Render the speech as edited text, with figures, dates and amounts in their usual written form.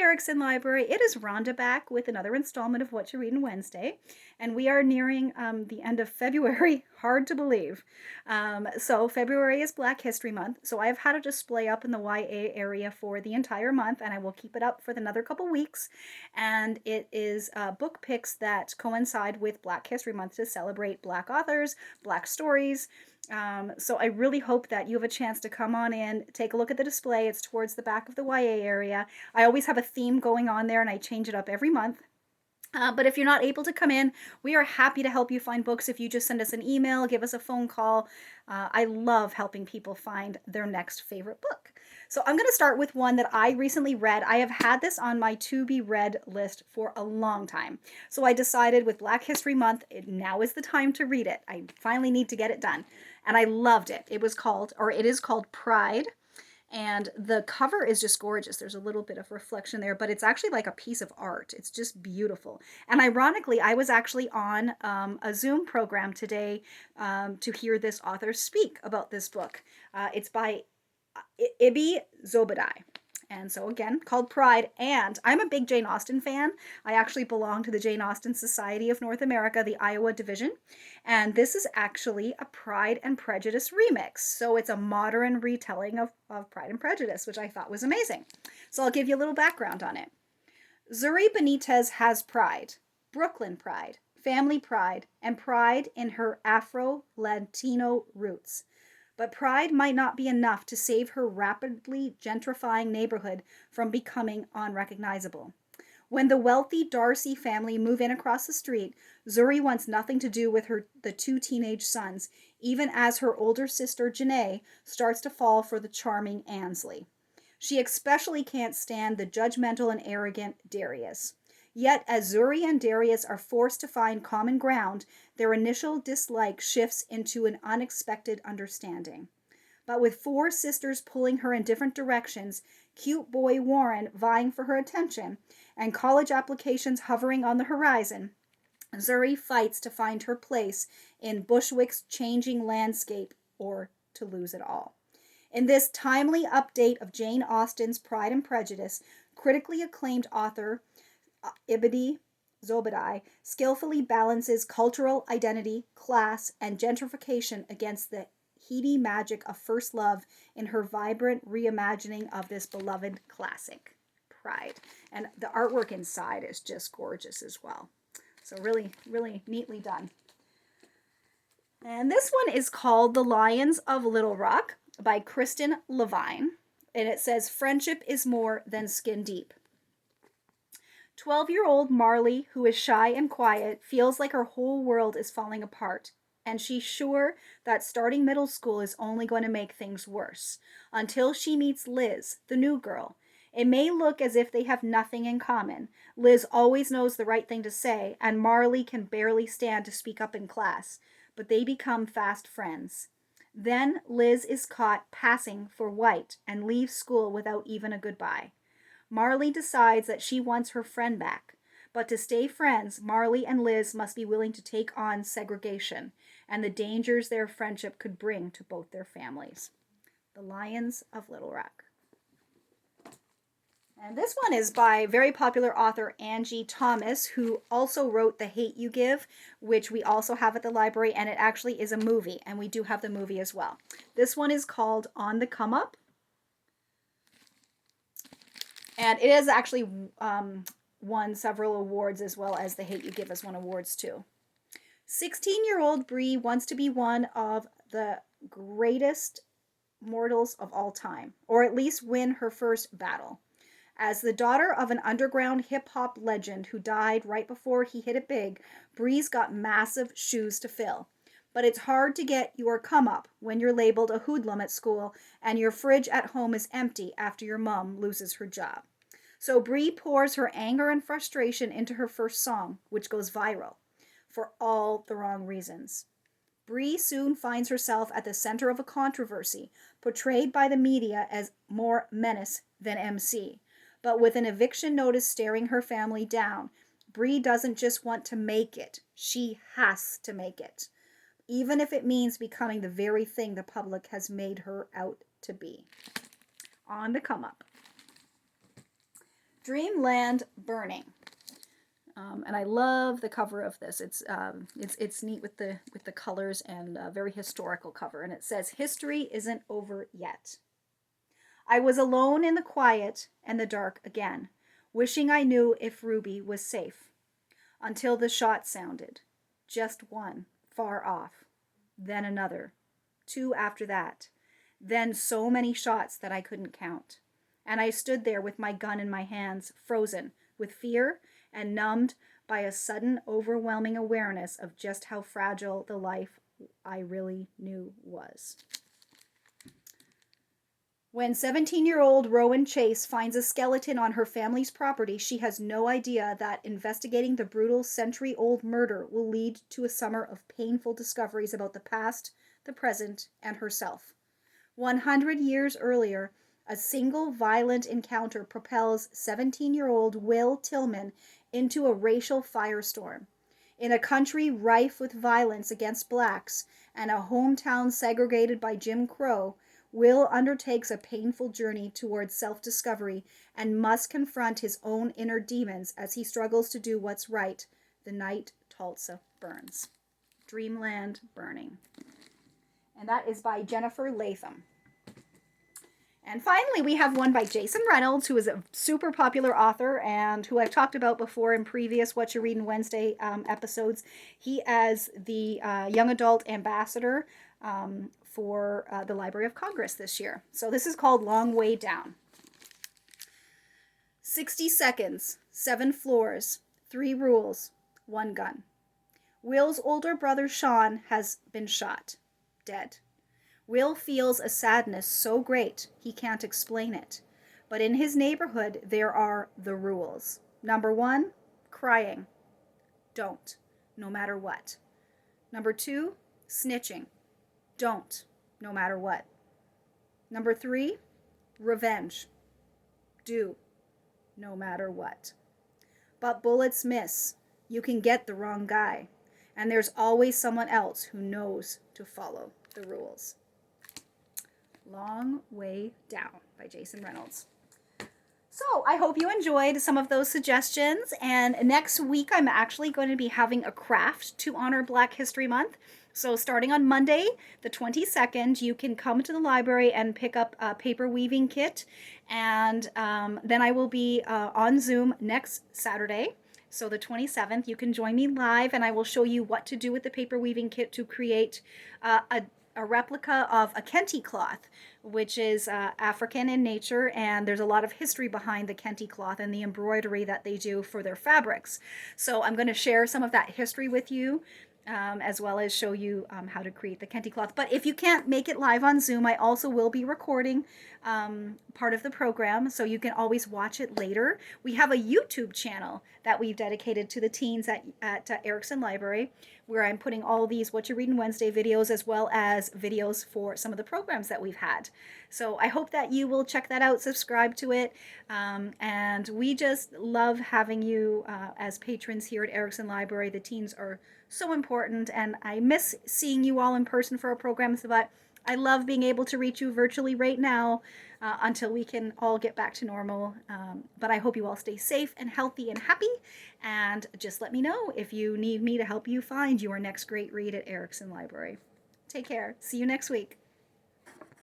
Erickson Library. It is Rhonda back with another installment of Whatcha Readin' Wednesday, and we are nearing the end of February. Hard to believe. So February is Black History Month, so I've had a display up in the YA area for the entire month, and I will keep it up for another couple weeks. And it is book picks that coincide with Black History Month to celebrate Black authors, Black stories. So I really hope that you have a chance to come on in, take a look at the display. It's towards the back of the YA area. I always have a theme going on there and I change it up every month. But if you're not able to come in, we are happy to help you find books if you just send us an email, give us a phone call. I love helping people find their next favorite book. So I'm going to start with one that I recently read. I have had this on my to be read list for a long time. So I decided with Black History Month, now is the time to read it. I finally need to get it done. And I loved it. It is called Pride. And the cover is just gorgeous. There's a little bit of reflection there, but it's actually like a piece of art. It's just beautiful. And ironically, I was actually on a Zoom program today to hear this author speak about this book. It's by Ibi Zobadai. And so again, called Pride. And I'm a big Jane Austen fan. I actually belong to the Jane Austen Society of North America, the Iowa division. And this is actually a Pride and Prejudice remix. So it's a modern retelling of Pride and Prejudice, which I thought was amazing. So I'll give you a little background on it. Zuri Benitez has pride, Brooklyn pride, family pride, and pride in her Afro-Latino roots. But pride might not be enough to save her rapidly gentrifying neighborhood from becoming unrecognizable. When the wealthy Darcy family move in across the street, Zuri wants nothing to do with the two teenage sons, even as her older sister Janae starts to fall for the charming Ansley. She especially can't stand the judgmental and arrogant Darius. Yet, as Zuri and Darius are forced to find common ground, their initial dislike shifts into an unexpected understanding. But with four sisters pulling her in different directions, cute boy Warren vying for her attention, and college applications hovering on the horizon, Zuri fights to find her place in Bushwick's changing landscape or to lose it all. In this timely update of Jane Austen's Pride and Prejudice, critically acclaimed author Ibidi Zobadai skillfully balances cultural identity, class, and gentrification against the heady magic of first love in her vibrant reimagining of this beloved classic, Pride. And the artwork inside is just gorgeous as well. So really, really neatly done. And this one is called The Lions of Little Rock by Kristen Levine. And it says, friendship is more than skin deep. 12-year-old Marley, who is shy and quiet, feels like her whole world is falling apart, and she's sure that starting middle school is only going to make things worse, until she meets Liz, the new girl. It may look as if they have nothing in common. Liz always knows the right thing to say, and Marley can barely stand to speak up in class, but they become fast friends. Then Liz is caught passing for white and leaves school without even a goodbye. Marley decides that she wants her friend back, but to stay friends, Marley and Liz must be willing to take on segregation and the dangers their friendship could bring to both their families. The Lions of Little Rock. And this one is by very popular author Angie Thomas, who also wrote The Hate You Give, which we also have at the library, and it actually is a movie, and we do have the movie as well. This one is called On the Come Up. And it has actually won several awards, as well as The Hate You Give has won awards too. 16-year-old Bree wants to be one of the greatest mortals of all time, or at least win her first battle. As the daughter of an underground hip-hop legend who died right before he hit it big, Bree's got massive shoes to fill. But it's hard to get your come up when you're labeled a hoodlum at school and your fridge at home is empty after your mom loses her job. So Bree pours her anger and frustration into her first song, which goes viral, for all the wrong reasons. Bree soon finds herself at the center of a controversy, portrayed by the media as more menace than MC. But with an eviction notice staring her family down, Bree doesn't just want to make it, she has to make it, even if it means becoming the very thing the public has made her out to be. On the come up. Dreamland Burning. And I love the cover of this. It's neat with the colors and a very historical cover. And it says, "History isn't over yet." I was alone in the quiet and the dark again, wishing I knew if Ruby was safe, until the shot sounded. Just one, far off. Then another. Two after that. Then so many shots that I couldn't count. And I stood there with my gun in my hands, frozen with fear and numbed by a sudden overwhelming awareness of just how fragile the life I really knew was. When 17-year-old Rowan Chase finds a skeleton on her family's property, she has no idea that investigating the brutal century-old murder will lead to a summer of painful discoveries about the past, the present, and herself. 100 years earlier, a single violent encounter propels 17-year-old Will Tillman into a racial firestorm. In a country rife with violence against blacks and a hometown segregated by Jim Crow, Will undertakes a painful journey towards self-discovery and must confront his own inner demons as he struggles to do what's right the night Tulsa burns. Dreamland Burning. And that is by Jennifer Latham. And finally, we have one by Jason Reynolds, who is a super popular author and who I've talked about before in previous Whatcha Readin' Wednesday episodes. He is the young adult ambassador for the Library of Congress this year. So this is called Long Way Down. 60 seconds, 7 floors, 3 rules, 1 gun. Will's older brother Sean has been shot, dead. Will feels a sadness so great he can't explain it. But in his neighborhood, there are the rules. Number 1, crying. Don't, no matter what. Number 2, snitching. Don't, no matter what. Number 3, revenge. Do, no matter what. But bullets miss. You can get the wrong guy. And there's always someone else who knows to follow the rules. Long Way Down by Jason Reynolds. So I hope you enjoyed some of those suggestions. And next week, I'm actually going to be having a craft to honor Black History Month. So starting on Monday, the 22nd, you can come to the library and pick up a paper weaving kit. And then I will be on Zoom next Saturday. So the 27th, you can join me live and I will show you what to do with the paper weaving kit to create a replica of a kente cloth, which is African in nature, and there's a lot of history behind the kente cloth and the embroidery that they do for their fabrics. So I'm going to share some of that history with you, as well as show you how to create the kente cloth. But if you can't make it live on Zoom, I also will be recording part of the program, so you can always watch it later. We have a YouTube channel that we've dedicated to the teens at Erickson Library, where I'm putting all these Whatcha Readin' Wednesday videos, as well as videos for some of the programs that we've had. So I hope that you will check that out, subscribe to it, and we just love having you as patrons here at Erickson Library. The teens are so important, and I miss seeing you all in person for our programs, but I love being able to reach you virtually right now until we can all get back to normal. But I hope you all stay safe and healthy and happy, and just let me know if you need me to help you find your next great read at Erickson Library. Take care. See you next week.